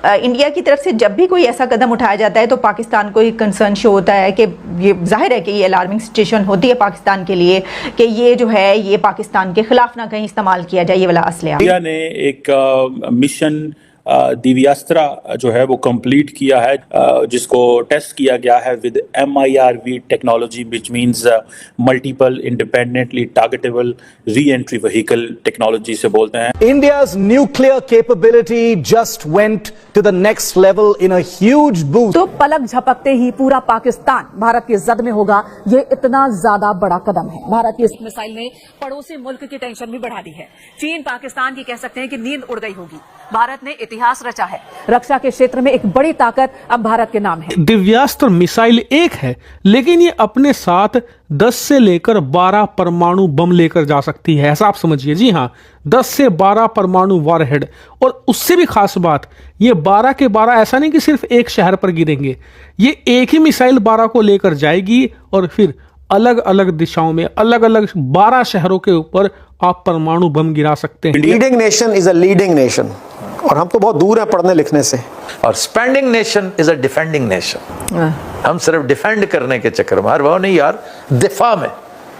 India की तरफ से जब भी कोई ऐसा कदम उठाया जाता है तो पाकिस्तान को एक कंसर्न शो होता है कि ये जाहिर है कि ये अलार्मिंग सिचुएशन होती है पाकिस्तान के लिए कि ये जो है ये पाकिस्तान के खिलाफ ना कहीं इस्तेमाल किया जाए ये वाला असले। इंडिया ने एक मिशन दिव्यास्त्रा जो है वो कंप्लीट किया है, जिसको टेस्ट किया गया है with MIRV technology, which means multiple independently targetable re entry vehicle technology से बोलते हैं। India's nuclear capability just went to the next level in a huge boost. तो पलक झपकते ही पूरा पाकिस्तान भारत की जद में होगा, ये इतना ज्यादा बड़ा कदम है। भारत की इस मिसाइल ने पड़ोसी मुल्क की टेंशन भी बढ़ा दी है। चीन पाकिस्तान की कह सकते हैं कि नींद उड़ गई होगी। भारत ने इतिहास रचा है, रक्षा के क्षेत्र में एक बड़ी ताकत अब भारत के नाम है। दिव्यास्त्र मिसाइल एक है, लेकिन ये अपने साथ 10 से लेकर 12 परमाणु बम लेकर जा सकती है, ऐसा आप समझिए। जी हाँ, 10 से 12 परमाणु वॉरहेड। और उससे भी खास बात, ये 12 के 12 ऐसा नहीं कि सिर्फ एक शहर पर गिरेंगे, ये एक ही मिसाइल 12 को लेकर जाएगी और फिर अलग अलग दिशाओं में अलग अलग 12 शहरों के ऊपर आप परमाणु बम गिरा सकते हैं। Leading nation is a leading nation, और हम तो बहुत दूर हैं पढ़ने लिखने से। और spending nation is a defending nation. हम सिर्फ डिफेंड करने के चक्कर में, हर वो नहीं यार, दिफा में,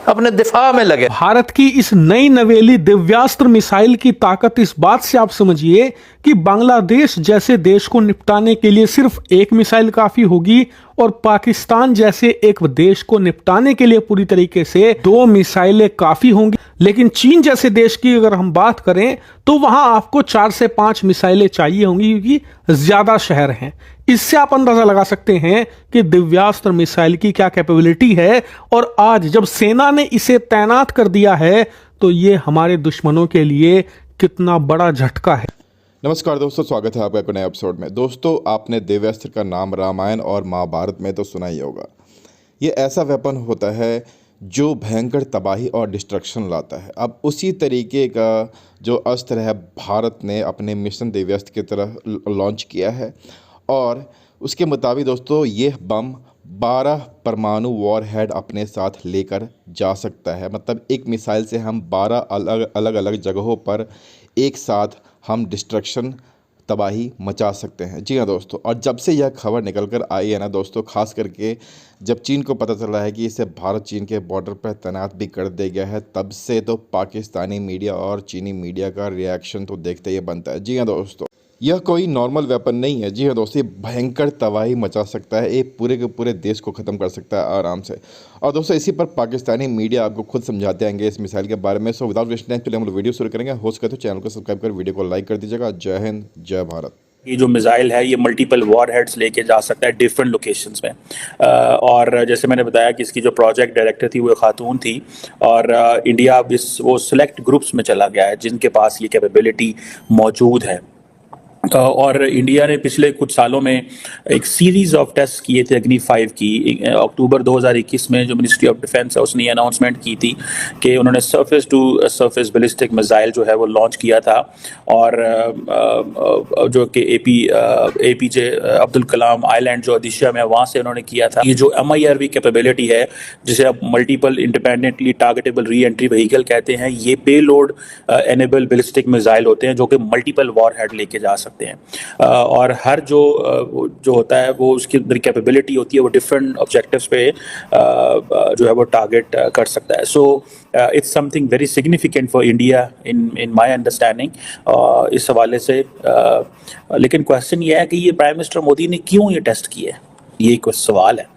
अपने दिफा में लगे। भारत की इस नई नवेली दिव्यास्त्र मिसाइल की ताकत इस बात से आप समझिए कि बांग्लादेश जैसे देश को निपटाने के लिए सिर्फ एक मिसाइल काफी होगी, और पाकिस्तान जैसे एक देश को निपटाने के लिए पूरी तरीके से 2 मिसाइलें काफी होंगी। लेकिन चीन जैसे देश की अगर हम बात करें तो वहां आपको 4 से 5 मिसाइलें चाहिए होंगी, क्योंकि ज्यादा शहर हैं। इससे आप अंदाजा लगा सकते हैं कि दिव्यास्त्र मिसाइल की क्या कैपेबिलिटी है। और आज जब सेना ने इसे तैनात कर दिया है तो ये हमारे दुश्मनों के लिए कितना बड़ा झटका है। नमस्कार दोस्तों, स्वागत है आपका एक नए एपिसोड में। दोस्तों, आपने दिव्यास्त्र का नाम रामायण और महाभारत में तो सुना ही होगा। ये ऐसा वेपन होता है जो भयंकर तबाही और डिस्ट्रक्शन लाता है। अब उसी तरीके का जो अस्त्र है भारत ने अपने मिशन दिव्यास्त्र की तरह लॉन्च किया है, और उसके मुताबिक दोस्तों ये बम 12 परमाणु वॉरहेड अपने साथ लेकर जा सकता है। मतलब एक मिसाइल से हम 12 अलग अलग जगहों पर एक साथ हम डिस्ट्रक्शन, तबाही मचा सकते हैं। जी हाँ दोस्तों, और जब से यह खबर निकल कर आई है ना दोस्तों, ख़ास करके जब चीन को पता चला है कि इसे भारत चीन के बॉर्डर पर तैनात भी कर दिया गया है, तब से तो पाकिस्तानी मीडिया और चीनी मीडिया का रिएक्शन तो देखते ही बनता है। जी हाँ दोस्तों, यह कोई नॉर्मल वेपन नहीं है। जी हाँ दोस्तों, ये भयंकर तबाही मचा सकता है, ये पूरे के पूरे देश को ख़त्म कर सकता है आराम से। और दोस्तों, इसी पर पाकिस्तानी मीडिया आपको खुद समझाते आएंगे इस मिसाइल के बारे में। सो विदाउट वेस्टिंग टाइम चलिए हम लोग वीडियो शुरू करेंगे। हो सके तो चैनल को सब्सक्राइब कर वीडियो को लाइक कर दीजिएगा। जय हिंद, जय भारत। ये जो मिसाइल है ये मल्टीपल वॉरहेड्स लेके जा सकता है डिफरेंट लोकेशंस में। और जैसे मैंने बताया कि इसकी जो प्रोजेक्ट डायरेक्टर थी वो खातून थी, और इंडिया वो सिलेक्ट ग्रुप्स में चला गया है जिनके पास ये कैपेबिलिटी मौजूद है। और इंडिया ने पिछले कुछ सालों में एक सीरीज ऑफ टेस्ट किए थे अग्नि 5 की। अक्टूबर 2021 में जो मिनिस्ट्री ऑफ डिफेंस है उसने अनाउंसमेंट की थी कि उन्होंने surface to surface ballistic missile जो है वो लॉन्च किया था, और जो कि APJ अब्दुल कलाम आइलैंड जो ओडिशा में, वहाँ से उन्होंने किया था। ये जो MIRV कैपेबिलिटी है, जिसे अब multiple independently targetable re entry vehicle कहते हैं, ये पेलोड एनेबल बैलिस्टिक मिसाइल होते हैं जो कि मल्टीपल वॉरहेड लेके जा सकते हैं। और हर जो होता है वो उसकी कैपेबिलिटी होती है, वो डिफरेंट ऑब्जेक्टिव्स पे जो है वो टारगेट कर सकता है। So it's something very significant for India in my understanding इस हवाले से। लेकिन क्वेश्चन ये है कि ये प्राइम मिनिस्टर मोदी ने क्यों ये टेस्ट किया है, ये एक सवाल है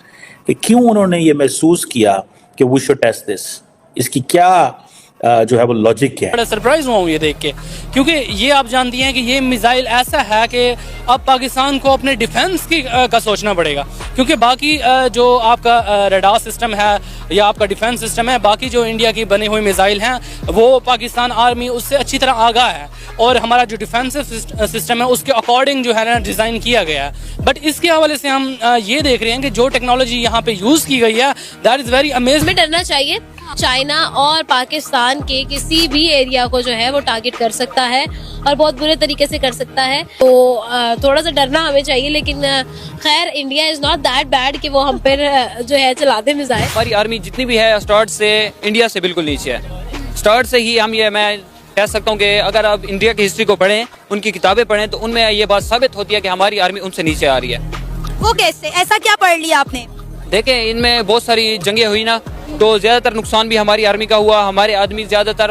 कि क्यों उन्होंने ये महसूस किया कि वी शुड टेस्ट दिस। इसकी क्या जो है वो लॉजिक क्या है। बड़ा सरप्राइज हुआ हूँ ये देख के, क्योंकि ये आप जानती हैं कि ये मिसाइल ऐसा है कि अब पाकिस्तान को अपने डिफेंस का सोचना पड़ेगा, क्योंकि बाकी जो आपका रडार सिस्टम है या आपका डिफेंस सिस्टम है, बाकी जो इंडिया की बनी हुई मिसाइल हैं वो पाकिस्तान आर्मी उससे अच्छी तरह आगाह है, और हमारा जो डिफेंसिव सिस्टम है उसके अकॉर्डिंग जो है ना डिज़ाइन किया गया है। बट इसके हवाले से हम ये देख रहे हैं कि जो टेक्नोलॉजी यहाँ पे यूज़ की गई है, दैट इज़ वेरी अमेजिंग। डरना चाहिए, चाइना और पाकिस्तान के किसी भी एरिया को जो है वो टारगेट कर सकता है और बहुत बुरे तरीके से कर सकता है, तो थोड़ा सा डरना हमें चाहिए। लेकिन खैर, India is not that bad कि वो हम पर जो है चला दे मिसाइल। हमारी आर्मी जितनी भी है स्टार्ट से इंडिया से बिल्कुल नीचे है। स्टार्ट से ही हम मैं कह सकता हूँ कि अगर आप इंडिया की हिस्ट्री को पढ़ें, उनकी किताबें पढ़ें, तो उनमें ये बात साबित होती है कि हमारी आर्मी उनसे नीचे आ रही है। वो कैसे, ऐसा क्या पढ़ लिया आपने? देखें, इनमें बहुत सारी जंगें हुई ना, तो ज्यादातर नुकसान भी हमारी आर्मी का हुआ, हमारे आदमी ज्यादातर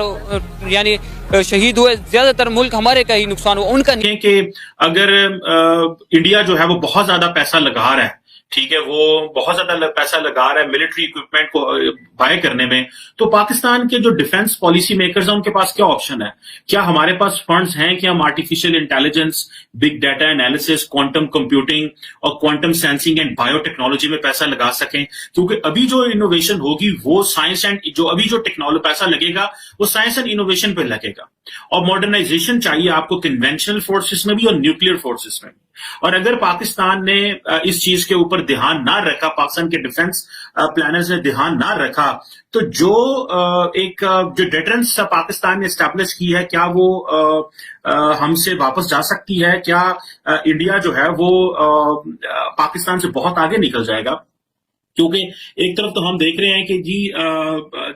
यानी शहीद हुए, ज्यादातर मुल्क हमारे का ही नुकसान हुआ, उनका नहीं। कि अगर इंडिया जो है वो बहुत ज्यादा पैसा लगा रहा है, ठीक है, वो बहुत ज्यादा पैसा लगा रहा है मिलिट्री इक्विपमेंट को बाय करने में, तो पाकिस्तान के जो डिफेंस पॉलिसी मेकर्स हैं उनके पास क्या ऑप्शन है? क्या हमारे पास फंड्स हैं कि हम artificial intelligence, big data analysis, quantum computing और क्वांटम सेंसिंग एंड बायोटेक्नोलॉजी में पैसा लगा सकें? क्योंकि अभी जो इनोवेशन होगी वो साइंस एंड जो टेक्नोलॉजी पैसा लगेगा वो साइंस एंड इनोवेशन पे लगेगा। और मॉडर्नाइजेशन चाहिए आपको कन्वेंशनल फोर्सेस में भी और न्यूक्लियर फोर्सेस में। और अगर पाकिस्तान ने इस चीज के ऊपर ध्यान ना रखा, पाकिस्तान के डिफेंस प्लानर्स ने ध्यान ना रखा, तो जो डेटरेंस पाकिस्तान ने एस्टैब्लिश की है, क्या वो हमसे वापस जा सकती है? क्या इंडिया जो है वो पाकिस्तान से बहुत आगे निकल जाएगा? क्योंकि एक तरफ तो हम देख रहे हैं कि जी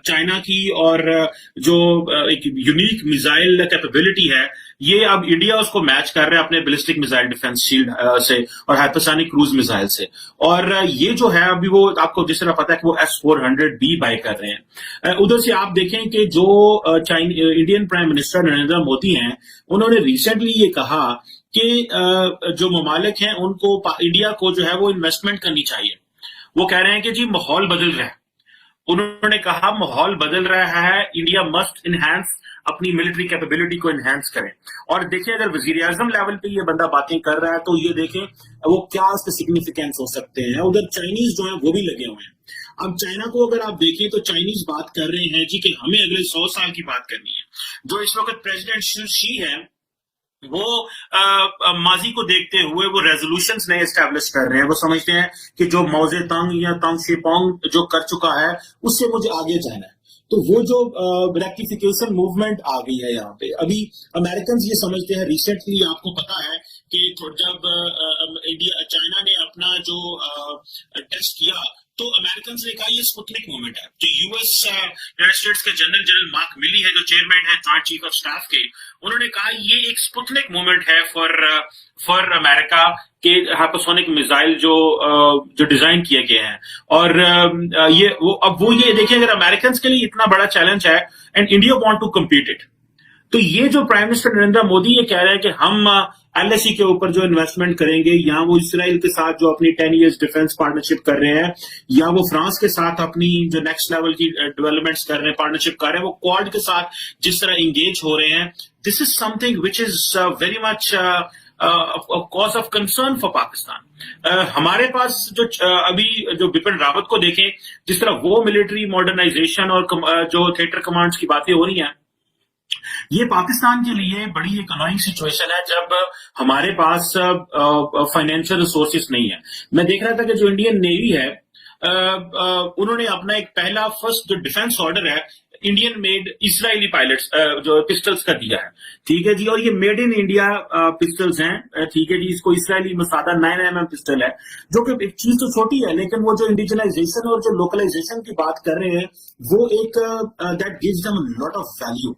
चाइना की और जो एक यूनिक मिसाइल कैपेबिलिटी है, ये अब इंडिया उसको मैच कर रहा है अपने बैलिस्टिक मिसाइल डिफेंस शील्ड से और हाइपरसोनिक क्रूज मिसाइल से। और ये जो है अभी वो आपको जिस तरह पता है कि वो S-400B बाय कर रहे हैं। उधर से आप देखें कि जो Indian prime minister Narendra Modi हैं, उन्होंने रिसेंटली ये कहा कि जो ममालिक हैं उनको इंडिया को जो है वो इन्वेस्टमेंट करनी चाहिए। वो कह रहे हैं कि जी माहौल बदल रहा है। उन्होंने कहा माहौल बदल रहा है, इंडिया मस्ट इनहैंस अपनी मिलिट्री कैपेबिलिटी को इनहैंस करें। और देखें अगर वजीर आजम लेवल पे ये बंदा बातें कर रहा है तो ये देखें वो क्या उसके सिग्निफिकेंस हो सकते हैं। उधर चाइनीज जो है वो भी लगे हुए हैं। अब चाइना को अगर आप देखें तो चाइनीज बात कर रहे हैं जी कि हमें अगले 100 साल की बात करनी है। जो इस वक्त प्रेसिडेंट शी है वो माजी को देखते हुए वो रेजोल्यूशंस नए एस्टैब्लिश कर रहे हैं। वो समझते हैं कि जो मौजे तंग या तंग शेपोंग जो कर चुका है उससे मुझे आगे जाना है। तो वो जो रेक्टिफिकेशन मूवमेंट आ गई है यहाँ पे। अभी अमेरिकन ये समझते हैं, रिसेंटली आपको पता है कि जब चाइना ने अपना जो टेस्ट किया तो अमेरिकन ने कहा ये स्पुतनिक मूवमेंट है। जो यूएस यूनाइटेड स्टेट्स के जनरल मार्क मिली है, जो चेयरमैन है जॉइंट चीफ ऑफ स्टाफ के, उन्होंने कहा ये एक स्पुतनिक मूवमेंट है फॉर अमेरिका के हाइपरसोनिक मिसाइल जो डिजाइन किए गए हैं। और ये देखिए अगर अमेरिकन के लिए इतना बड़ा चैलेंज है and India want to compete it, तो ये जो प्राइम मिनिस्टर नरेंद्र मोदी ये कह रहे हैं कि हम LSE के ऊपर जो इन्वेस्टमेंट करेंगे, या वो इसराइल के साथ जो अपनी 10 years डिफेंस पार्टनरशिप कर रहे हैं, या वो फ्रांस के साथ अपनी जो नेक्स्ट लेवल की डेवलपमेंट्स कर रहे हैं, पार्टनरशिप कर रहे हैं, वो क्वाड के साथ जिस तरह इंगेज हो रहे हैं, this is something which is very much cause of concern for Pakistan. हमारे पास जो अभी जो बिपिन रावत को देखें, जिस तरह वो मिलिट्री मॉडर्नाइजेशन और जो थिएटर कमांड्स की बातें हो रही हैं, ये पाकिस्तान के लिए बड़ी एक अनोइंग सिचुएशन है जब हमारे पास फाइनेंशियल रिसोर्सेस नहीं है। मैं देख रहा था कि जो इंडियन नेवी है उन्होंने अपना एक पहला फर्स्ट जो डिफेंस ऑर्डर है इंडियन मेड इजरायली पायलट्स जो पिस्टल्स का दिया है, ठीक है जी। और ये मेड इन इंडिया पिस्टल्स हैं, ठीक है जी। इसको इजरायली मसादा 9mm पिस्टल है, जो कि एक चीज तो छोटी है, लेकिन वो जो इंडिजिनाइजेशन और जो लोकलाइजेशन की बात कर रहे हैं वो एक that gives them a lot of value.